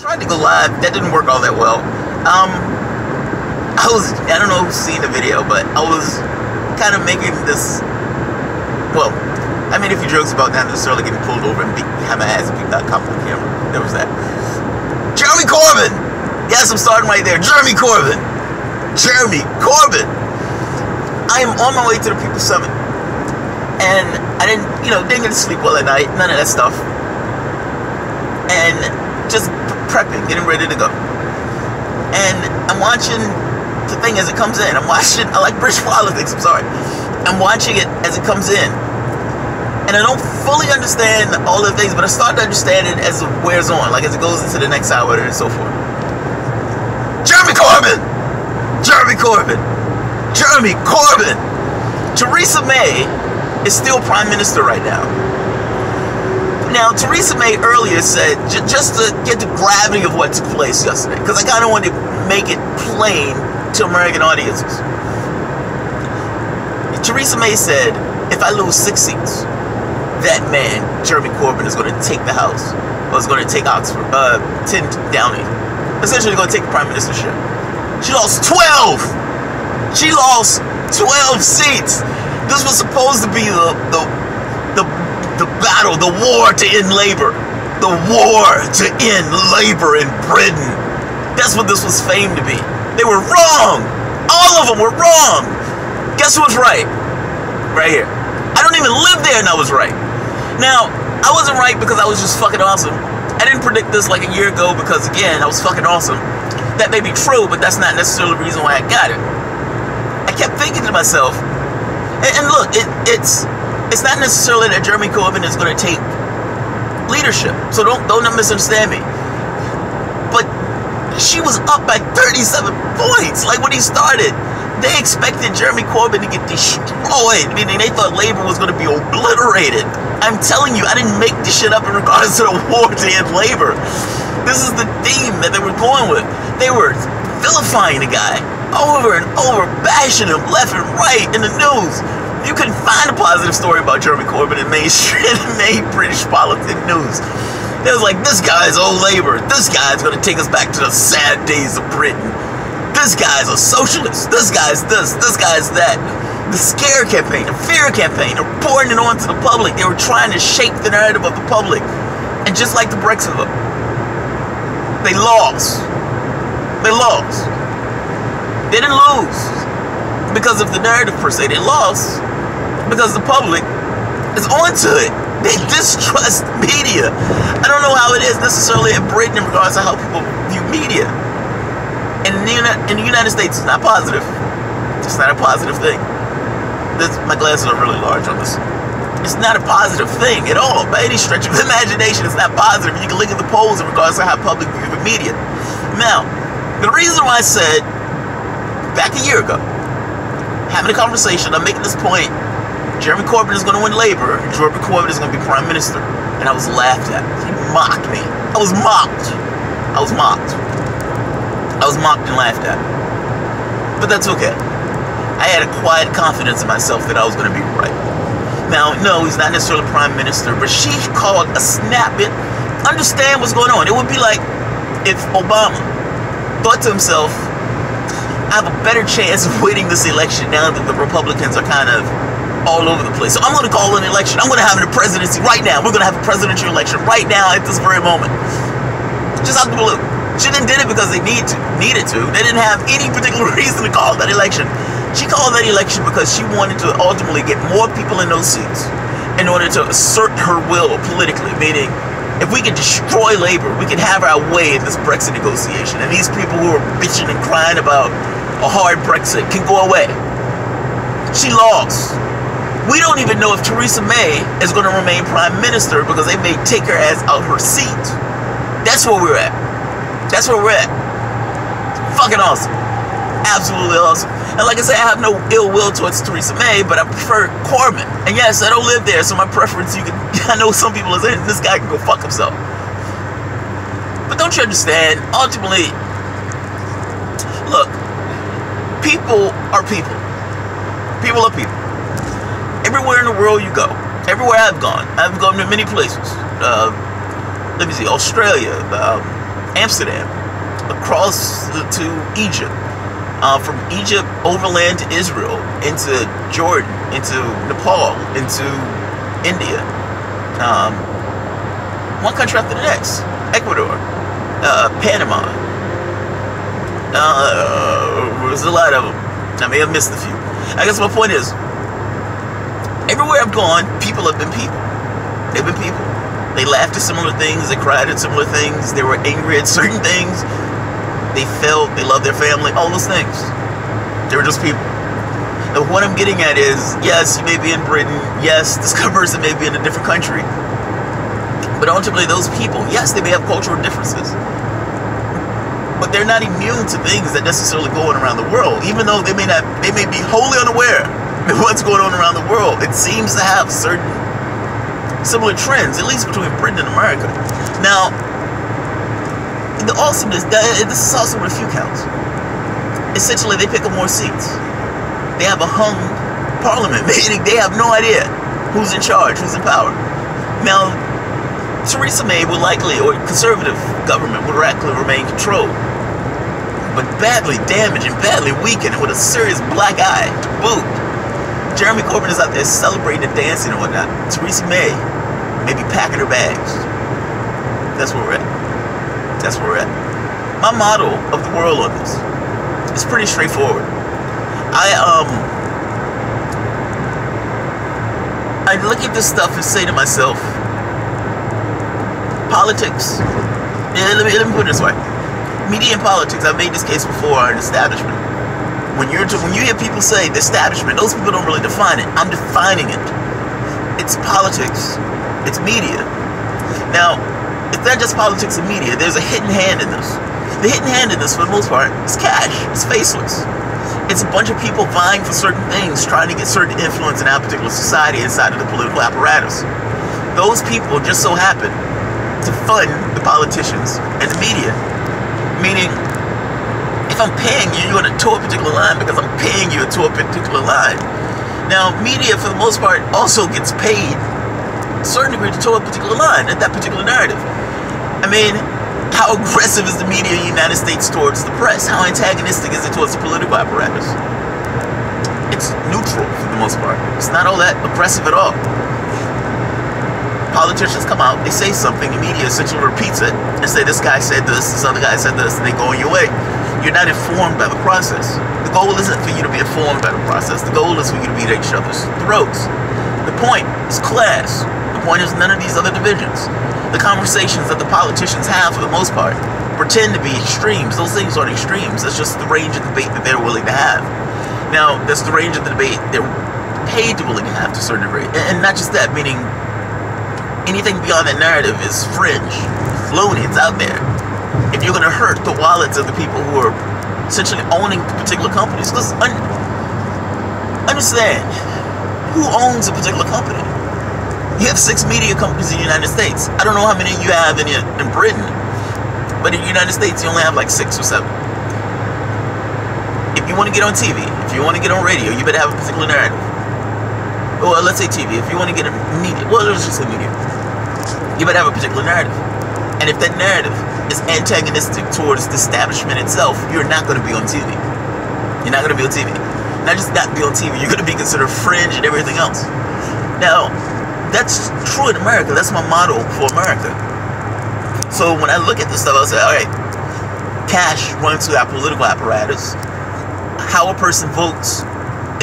Tried to go live. That didn't work all that well. I don't know who's seen the video, but I was kind of making this, well, I made a few jokes about not necessarily getting pulled over and have my ass beat by a cop on camera. There was that. Jeremy Corbyn! Yes, I'm starting right there. Jeremy Corbyn! Jeremy Corbyn! I am on my way to the People's Summit. And I didn't get to sleep well at night. None of that stuff. And just prepping, getting ready to go. And I'm watching the thing as it comes in. I like British politics, I'm sorry. I'm watching it as it comes in. And I don't fully understand all the things, but I start to understand it as it wears on, like as it goes into the next hour and so forth. Jeremy Corbyn! Jeremy Corbyn! Jeremy Corbyn! Theresa May is still Prime Minister right now. Now, Theresa May earlier said, just to get the gravity of what took place yesterday, because I kind of wanted to make it plain to American audiences. Theresa May said, if I lose 6 seats, that man, Jeremy Corbyn, is going to take the House, or is going to take Oxford, 10 Downing. Essentially going to take the Prime Ministership. She lost 12! She lost 12 seats! This was supposed to be the battle, the war to end labor. The war to end labor in Britain. That's what this was famed to be. They were wrong. All of them were wrong. Guess who was right? Right here. I don't even live there and I was right. Now, I wasn't right because I was just fucking awesome. I didn't predict this like a year ago because, again, I was fucking awesome. That may be true, but that's not necessarily the reason why I got it. I kept thinking to myself, and look, it's not necessarily that Jeremy Corbyn is going to take leadership, so don't misunderstand me. But she was up by 37 points, like when he started. They expected Jeremy Corbyn to get destroyed, meaning they thought Labour was going to be obliterated. I'm telling you, I didn't make this shit up in regards to the war to end Labour. This is the theme that they were going with. They were vilifying the guy over and over, bashing him left and right in the news. You couldn't find a positive story about Jeremy Corbyn in main British politics news. It was like, this guy's old Labour. This guy's going to take us back to the sad days of Britain. This guy's a socialist. This guy's this. This guy's that. The scare campaign, the fear campaign, they're pouring it on to the public. They were trying to shape the narrative of the public. And just like the Brexit vote, they lost. They lost. They didn't lose because of the narrative per se. They lost because the public is onto it. They distrust media. I don't know how it is necessarily in Britain in regards to how people view media. And in the United States, it's not positive. It's not a positive thing. My glasses are really large on this. It's not a positive thing at all. By any stretch of the imagination, it's not positive. You can look at the polls in regards to how public view the media. Now, the reason why I said, back a year ago, having a conversation, I'm making this point, Jeremy Corbyn is going to win Labour, and Jeremy Corbyn is going to be Prime Minister. And I was laughed at. He mocked me. I was mocked. I was mocked. I was mocked and laughed at. But that's okay. I had a quiet confidence in myself that I was going to be right. Now, no, he's not necessarily Prime Minister, but she called a snap. Understand what's going on. It would be like if Obama thought to himself, I have a better chance of winning this election now that the Republicans are kind of all over the place. So I'm going to call an election. I'm going to have a presidency right now. We're going to have a presidential election right now at this very moment. Just out the blue. She didn't did it because they needed to. They didn't have any particular reason to call that election. She called that election because she wanted to ultimately get more people in those seats in order to assert her will politically, meaning if we could destroy Labour, we could have our way in this Brexit negotiation, and these people who are bitching and crying about a hard Brexit can go away. She lost. We don't even know if Theresa May is going to remain Prime Minister because they may take her ass out her seat. That's where we're at. That's where we're at. Fucking awesome. Absolutely awesome. And like I said, I have no ill will towards Theresa May, but I prefer Corbyn. And yes, I don't live there, so my preference, I know some people are saying this guy can go fuck himself. But don't you understand? Ultimately, look, people are people. People are people. Everywhere in the world you go, everywhere I've gone to many places. Let me see, Australia, Amsterdam, across to Egypt, from Egypt overland to Israel, into Jordan, into Nepal, into India, one country after the next, Ecuador, Panama. There's a lot of them. I may have missed a few. I guess my point is, everywhere I've gone, people have been people. They've been people. They laughed at similar things. They cried at similar things. They were angry at certain things. They felt, they loved their family, all those things. They were just people. And what I'm getting at is, yes, you may be in Britain. Yes, this person may be in a different country. But ultimately, those people, yes, they may have cultural differences. But they're not immune to things that necessarily go on around the world. Even though they may be wholly unaware of what's going on around the world. It seems to have certain similar trends, at least between Britain and America. Now, the awesomeness, this is also with a few counts. Essentially, they pick up more seats. They have a hung parliament, meaning they have no idea who's in charge, who's in power. Now, Theresa May will likely, or conservative government will likely remain controlled, but badly damaged and badly weakened with a serious black eye to boot. Jeremy Corbyn is out there celebrating and dancing and whatnot. Theresa May be packing her bags. That's where we're at. That's where we're at. My model of the world on this is pretty straightforward. I look at this stuff and say to myself, politics. Let me put it this way. Media and politics. I've made this case before. Are an establishment. When you hear people say the establishment, those people don't really define it. I'm defining it. It's politics. It's media. Now, it's not just politics and media. There's a hidden hand in this. The hidden hand in this, for the most part, is cash. It's faceless. It's a bunch of people vying for certain things, trying to get certain influence in our particular society inside of the political apparatus. Those people just so happen to fund the politicians and the media. Meaning, if I'm paying you, you're going to toe a particular line because I'm paying you to a particular line. Now, media, for the most part, also gets paid a certain degree to toe a particular line at that particular narrative. I mean, how aggressive is the media in the United States towards the press? How antagonistic is it towards the political apparatus? It's neutral for the most part. It's not all that aggressive at all. Politicians come out, they say something, the media essentially repeats it and say this guy said this other guy said this, and they go on your way. You're not informed by the process. The goal isn't for you to be informed by the process. The goal is for you to be at each other's throats. The point is class. The point is none of these other divisions. The conversations that the politicians have, for the most part, pretend to be extremes. Those things aren't extremes. That's just the range of debate that they're willing to have. Now, that's the range of the debate they're paid to willing to have to a certain degree. And not just that, meaning anything beyond that narrative is fringe, loony, it's out there. If you're going to hurt the wallets of the people who are essentially owning particular companies, because understand, who owns a particular company? You have 6 media companies in the United States. I don't know how many you have in Britain, but in the United States you only have like 6 or 7. If you want to get on TV, if you want to get on radio, you better have a particular narrative. Well, let's say TV. If you want to get a media, well, let's just say media. You better have a particular narrative. And if that narrative is antagonistic towards the establishment itself, you're not going to be on TV. You're not going to be on TV. Not just not be on TV, you're going to be considered fringe and everything else. Now, that's true in America. That's my model for America. So when I look at this stuff, I'll say, all right, cash runs through our political apparatus. How a person votes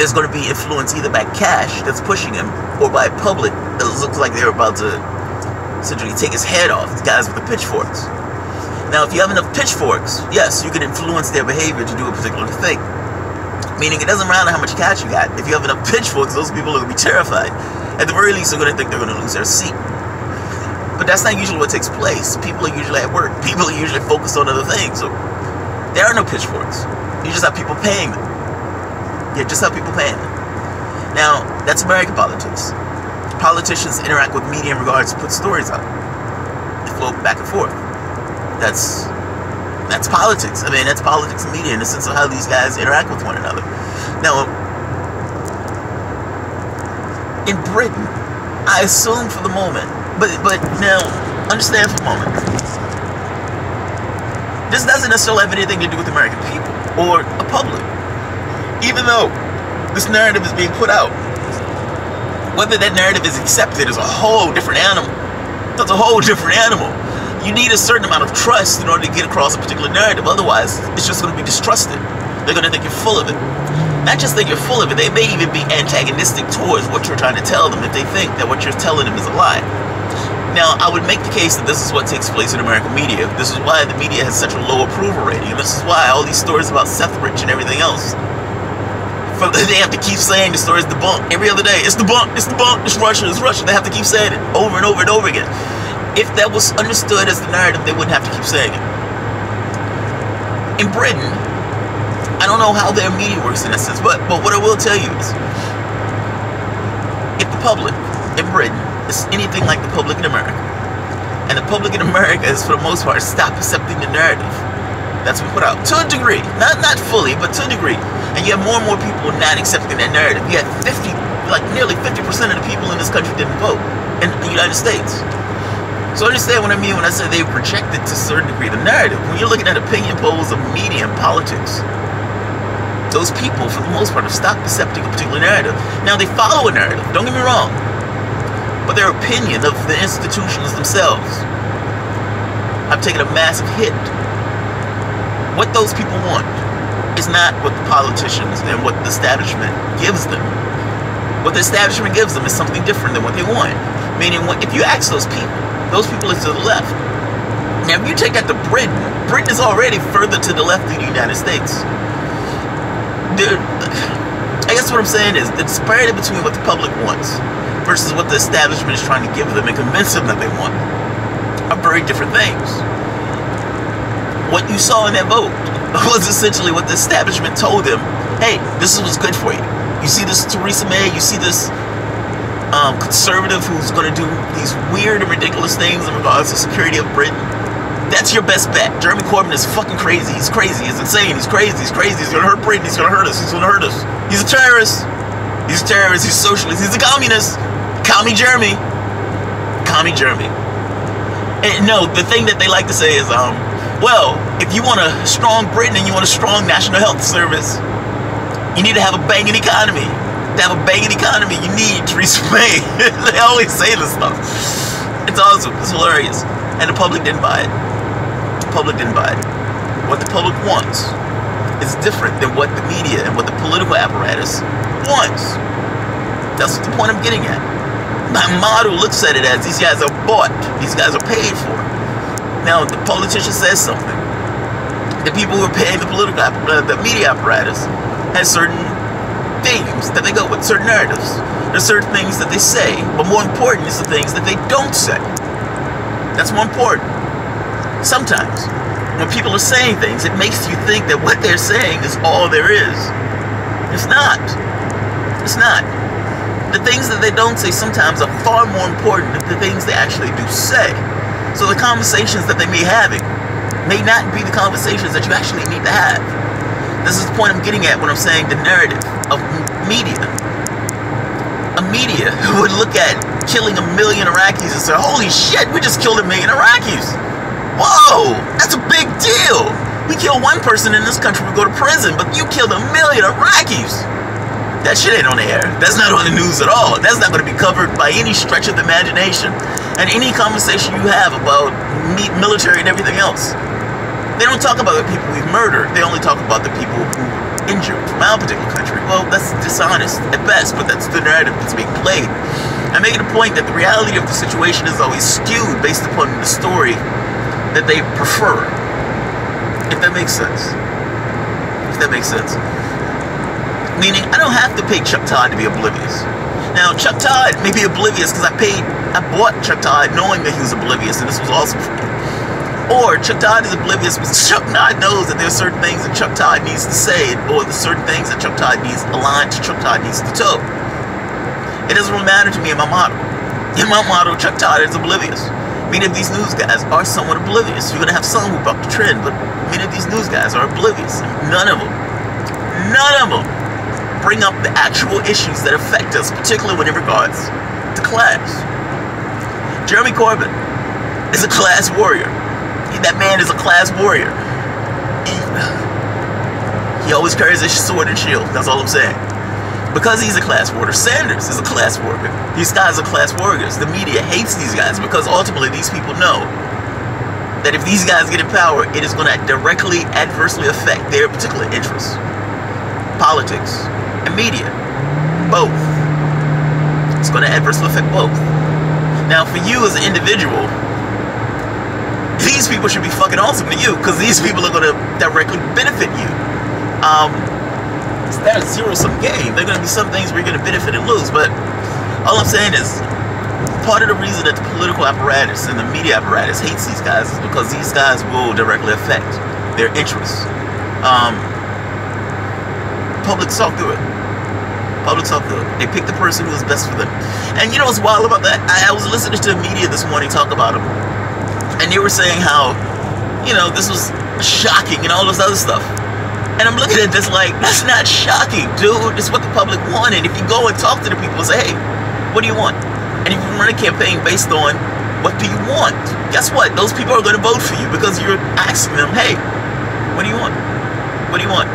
is going to be influenced either by cash that's pushing him or by public that looks like they're about to essentially take his head off. The guys with the pitchforks. Now, if you have enough pitchforks, yes, you can influence their behavior to do a particular thing. Meaning, it doesn't matter how much cash you got. If you have enough pitchforks, those people are going to be terrified. At the very least, they're going to think they're going to lose their seat. But that's not usually what takes place. People are usually at work. People are usually focused on other things. So there are no pitchforks. You just have people paying them. You just have people paying them. Now, that's American politics. Politicians interact with media in regards to put stories out. They flow back and forth. That's politics. I mean, that's politics and media in the sense of how these guys interact with one another. Now, in Britain, I assume for the moment, but now, understand for a moment. This doesn't necessarily have anything to do with the American people or a public. Even though this narrative is being put out, whether that narrative is accepted is a whole different animal. That's a whole different animal. You need a certain amount of trust in order to get across a particular narrative. Otherwise, it's just going to be distrusted. They're going to think you're full of it. Not just think you're full of it, they may even be antagonistic towards what you're trying to tell them if they think that what you're telling them is a lie. Now, I would make the case that this is what takes place in American media. This is why the media has such a low approval rating. And this is why all these stories about Seth Rich and everything else, they have to keep saying the story's debunked every other day. It's debunked, it's debunked, it's Russia, it's Russia. They have to keep saying it over and over and over again. If that was understood as the narrative, they wouldn't have to keep saying it. In Britain, I don't know how their media works in that sense, but what I will tell you is, if the public in Britain is anything like the public in America, and the public in America is, for the most part, stop accepting the narrative that's been put out, to a degree, not fully, but to a degree, and you have more and more people not accepting that narrative. You had nearly 50% of the people in this country didn't vote in the United States. So understand what I mean when I say they projected to a certain degree the narrative. When you're looking at opinion polls of media and politics, those people, for the most part, have stopped accepting a particular narrative. Now, they follow a narrative, don't get me wrong, but their opinion of the institutions themselves have taken a massive hit. What those people want is not what the politicians and what the establishment gives them. What the establishment gives them is something different than what they want. Meaning, if you ask those people are to the left. Now, if you take that to Britain, Britain is already further to the left than the United States. I guess what I'm saying is the disparity between what the public wants versus what the establishment is trying to give them and convince them that they want are very different things. What you saw in that vote was essentially what the establishment told them. Hey, this is what's good for you. You see this Theresa May, you see this conservative who's going to do these weird and ridiculous things in regards to security of Britain. That's your best bet. Jeremy Corbyn is fucking crazy. He's crazy. He's insane. He's crazy. He's crazy. He's going to hurt Britain. He's going to hurt us. He's going to hurt us. He's a terrorist. He's a terrorist. He's a socialist. He's a communist. Commie Jeremy. Commie Jeremy. And no, the thing that they like to say is, well, if you want a strong Britain and you want a strong national health service, you need to have a banging economy. To have a banging economy, you need Theresa May. They always say this stuff. It's awesome. It's hilarious. And the public didn't buy it. The public didn't buy it. What the public wants is different than what the media and what the political apparatus wants. That's the point I'm getting at. My model looks at it as these guys are bought. These guys are paid for. Now, the politician says something. The people who are paying the media apparatus has certain themes that they go with, certain narratives. There's certain things that they say, but more important is the things that they don't say. That's more important. Sometimes, when people are saying things, it makes you think that what they're saying is all there is. It's not. It's not. The things that they don't say sometimes are far more important than the things they actually do say. So the conversations that they may be having may not be the conversations that you actually need to have. This is the point I'm getting at when I'm saying the narrative of media. A media who would look at killing 1 million Iraqis and say, holy shit, we just killed 1 million Iraqis. Whoa, that's a big deal. We kill one person in this country, we go to prison, but you killed 1 million Iraqis. That shit ain't on the air. That's not on the news at all. That's not going to be covered by any stretch of the imagination. And any conversation you have about military and everything else, they don't talk about the people we've murdered. They only talk about the people who injured from our particular country. Well, that's dishonest at best, but that's the narrative that's being played. I'm making a point that the reality of the situation is always skewed based upon the story that they prefer. If that makes sense. If that makes sense. Meaning, I don't have to pay Chuck Todd to be oblivious. Now, Chuck Todd may be oblivious because I bought Chuck Todd knowing that he was oblivious, and this was awesome for me. Or Chuck Todd is oblivious because Chuck Todd knows that there are certain things that Chuck Todd needs to say, or the certain things that Chuck Todd needs aligned to Chuck Todd needs to toe. It doesn't really matter to me in my model. In my model, Chuck Todd is oblivious. Many of these news guys are somewhat oblivious. You're going to have some who buck the trend, but many of these news guys are oblivious. None of them bring up the actual issues that affect us, particularly when it regards to class. Jeremy Corbyn is a class warrior. That man is a class warrior. He always carries a sword and shield. That's all I'm saying. Because he's a class warrior. Sanders is a class warrior. These guys are class warriors. The media hates these guys because ultimately these people know that if these guys get in power, it is going to directly, adversely affect their particular interests. Politics and media. Both. It's going to adversely affect both. Now, for you as an individual, these people should be fucking awesome to you because these people are going to directly benefit you. It's not a zero-sum game. There are going to be some things where you're going to benefit and lose, but all I'm saying is part of the reason that the political apparatus and the media apparatus hates these guys is because these guys will directly affect their interests. Public talk through it. Public talk through it. They pick the person who is best for them. And you know what's wild about that? I was listening to the media this morning talk about them, and they were saying how, you know, this was shocking and all this other stuff. And I'm looking at this like, that's not shocking, dude. It's what the public wanted. If you go and talk to the people and say, hey, what do you want? And if you run a campaign based on what do you want, guess what? Those people are going to vote for you because you're asking them, hey, what do you want? What do you want?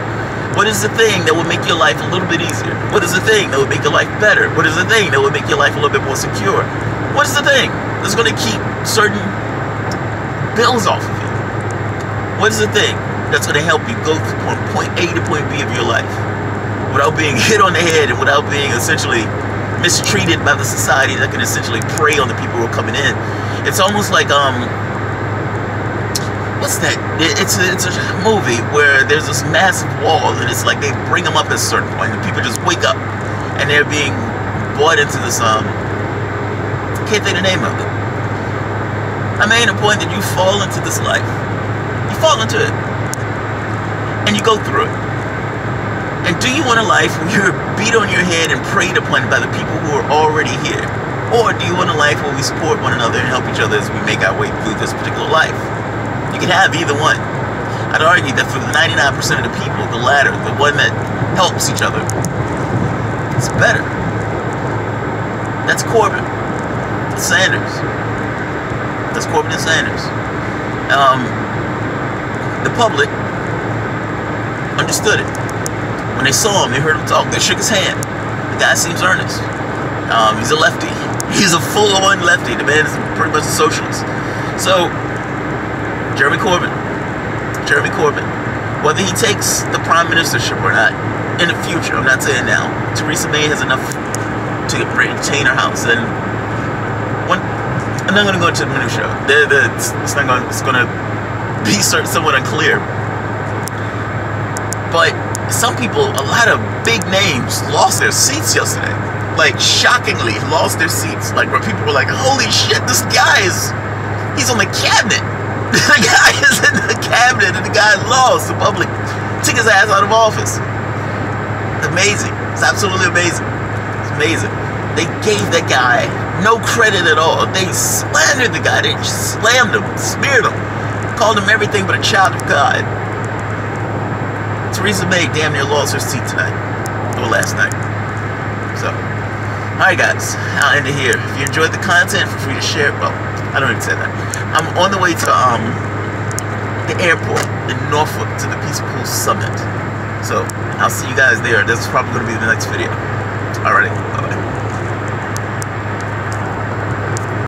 What is the thing that will make your life a little bit easier? What is the thing that will make your life better? What is the thing that will make your life a little bit more secure? What is the thing that's going to keep certain bills off of you? What is the thing that's going to help you go from point A to point B of your life without being hit on the head and without being essentially mistreated by the society that can essentially prey on the people who are coming in? It's almost like what's that? It's a movie where there's this massive wall and it's like they bring them up at a certain point and people just wake up and they're being brought into this can't think of the name of it. I made a point that you fall into this life. You fall into it. And you go through it. And do you want a life where you're beat on your head and preyed upon by the people who are already here? Or do you want a life where we support one another and help each other as we make our way through this particular life? You can have either one. I'd argue that for the 99% of the people, the latter, the one that helps each other, it's better. That's Corbyn. That's Sanders. That's Corbyn and Sanders. The public understood it. When they saw him, they heard him talk, they shook his hand. The guy seems earnest. He's a lefty. He's a full-on lefty. The man is pretty much a socialist. So, Jeremy Corbyn, whether he takes the prime ministership or not in the future, I'm not saying now. Theresa May has enough to retain her house, and I'm not going to go into the minutia. It's going to be somewhat unclear. But some people, a lot of big names, lost their seats yesterday. Like, shockingly, lost their seats. Like, where people were like, holy shit, he's on the cabinet. The guy is in the cabinet and the guy lost. The public took his ass out of office. Amazing. It's absolutely amazing. It's amazing. They gave that guy no credit at all. They slandered the guy. They slammed him, smeared him, called him everything but a child of God. Theresa May damn near lost her seat tonight. Or last night. So, alright guys, I'll end it here. If you enjoyed the content, feel free to share it. Well, I don't even say that. I'm on the way to the airport in Norfolk to the Peace Pool Summit. So, I'll see you guys there. This is probably going to be the next video. Alrighty, bye-bye.